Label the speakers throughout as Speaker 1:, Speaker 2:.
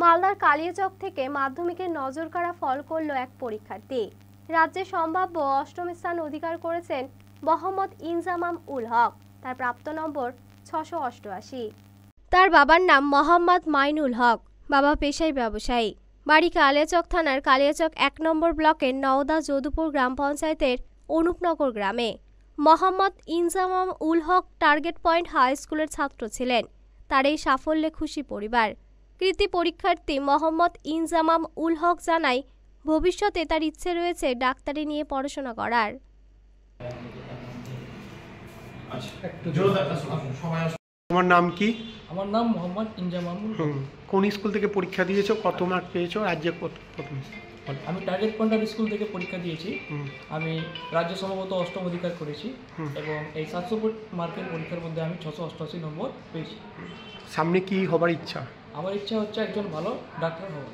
Speaker 1: মালদার কালিয়াচক থেকে মাধ্যমিকের নজরকাড়া ফল করল এক পরীক্ষার্থী। রাজ্যে সম্ভাব্য অষ্টম স্থান অধিকার করেছেন মোহাম্মদ ইনজামাম উল হক। তার প্রাপ্ত নম্বর 688। তার বাবার নাম মোহাম্মদ মাইনুল হক। বাবা পেশায় ব্যবসায়ী। বাড়ি কালিয়াচক থানার কালিয়াচক 1 নম্বর ব্লকের নওদা যদুপুর গ্রাম পঞ্চায়েতের অনুপনগর গ্রামে। Mohammad Inzamam ul Haq target point high স্কুলের ছাত্র ছিলেন। তার এই সাফল্যে খুশি পরিবার। কৃতি পরীক্ষার্থী মোহাম্মদ ইনজামাম উল হক জানায়, ভবিষ্যতে তার ইচ্ছে রয়েছে ডাক্তারি নিয়ে পড়াশোনা করার।
Speaker 2: তোমার নাম কি?
Speaker 3: আমার নাম মোহাম্মদ ইনজামাম।
Speaker 2: কোন স্কুল থেকে পরীক্ষা দিয়েছো? কত মার্ক পেয়েছো? রাজ্যে প্রথম?
Speaker 3: আমি টার্গেট পয়েন্ট স্কুল থেকে পরীক্ষা দিয়েছি। আমি রাজ্য সম্ভবত অষ্টম অধিকার করেছি এবং এই 700 মার্কের পরীক্ষার মধ্যে আমি 688 নম্বর পেয়েছি।
Speaker 2: সামনে কি হবার ইচ্ছা?
Speaker 3: আমার ইচ্ছা হচ্ছে একজন ভালো ডাক্তার হওয়া।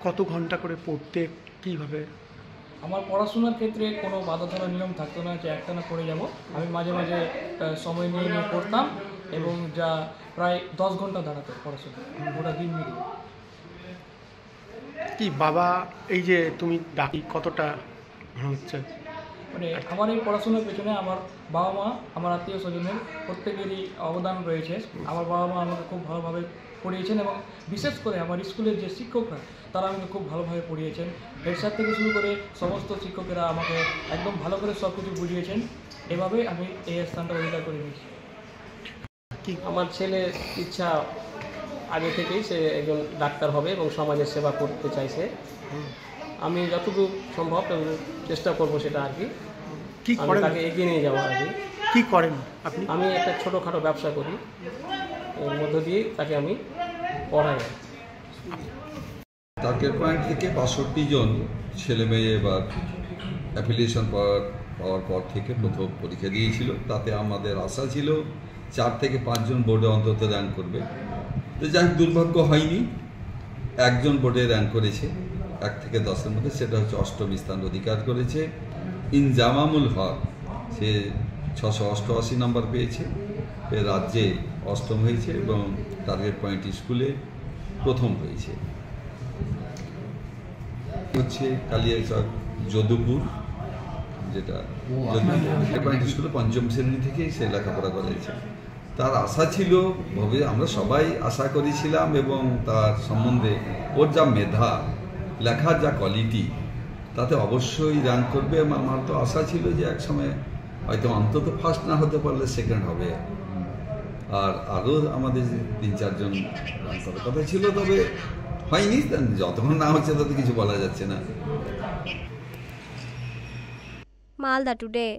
Speaker 2: কত ঘন্টা করে পড়তে? কিভাবে?
Speaker 3: আমার পড়াশোনার ক্ষেত্রে কোনো বাধা ধরা নিয়ম থাকতো না যে একটানা পড়ে যাব। আমি মাঝে মাঝে সময় নিয়ে নিয়ে পড়তাম এবং যা প্রায় 10 ঘন্টা দাঁড়াতো পড়াশোনা গোটা দিন মিলিয়ে।
Speaker 2: কি বাবা, এই যে তুমি ডাকি কতটা হচ্ছে?
Speaker 3: মানে আমার এই পড়াশোনার পেছনে আমার বাবা মা, আমার আত্মীয় স্বজনের প্রত্যেকেরই অবদান রয়েছে। আমার বাবা মা আমাকে খুব ভালোভাবে পড়িয়েছেন এবং বিশেষ করে আমার স্কুলের যে শিক্ষকরা তারা আমাকে খুব ভালোভাবে পড়িয়েছেন। হেড স্যার থেকে শুরু করে সমস্ত শিক্ষকেরা আমাকে একদম ভালো করে সব কিছু বুঝিয়েছেন। এভাবে আমি এই স্থানটা অধিকার করে নিয়েছি।
Speaker 4: আমার ছেলের ইচ্ছা আগে থেকেই, সে একজন ডাক্তার হবে এবং সমাজের সেবা করতে চাইছে। আমি যতটুকু সম্ভব চেষ্টা করবো সেটা আর কি। আমি তাকে এগিয়ে নিয়ে যাবো আর কি।
Speaker 2: কি করেন আপনি?
Speaker 4: আমি একটা ছোটোখাটো ব্যবসা করি, এর মধ্য দিয়ে তাকে আমি পড়াই।
Speaker 5: টার্গেট পয়েন্ট থেকে 62 জন ছেলে মেয়ে এবার অ্যাফিলিয়েশন পাওয়ার পর থেকে প্রথম পরীক্ষা দিয়েছিল। তাতে আমাদের আশা ছিল 4 থেকে 5 জন বোর্ডে অন্তত র্যাঙ্ক করবে। তো যাই দুর্ভাগ্য হয়নি, একজন বোর্ডে র্যাঙ্ক করেছে 1 থেকে 10-এর মধ্যে, সেটা হচ্ছে অষ্টম স্থান অধিকার করেছে ইনজামামুল হক। সে 688 নম্বর পেয়েছে, রাজ্যে অষ্টম হয়েছে এবং টার্গেট পয়েন্ট স্কুলে প্রথম হয়েছে। হচ্ছে কালিয়াচক যদুপুর, যেটা টার্গেট পয়েন্ট স্কুলে 5ম শ্রেণী থেকেই সে লেখাপড়া করেছে। তার আশা ছিল, আমরা সবাই আশা করেছিলাম এবং তার সম্বন্ধে ওর যা মেধা, লেখার যা কোয়ালিটি, তাতে অবশ্যই র্যাঙ্ক করবে। আমার তো আশা ছিল যে এক সময় হয়তো অন্তত ফার্স্ট না হতে পারলে সেকেন্ড হবে। আর আরও আমাদের 3-4 জন র্যাঙ্ক করার কথা ছিল, তবে হয়নি। যতক্ষণ না হচ্ছে তত কিছু বলা যাচ্ছে না।
Speaker 1: মালদা টুডে।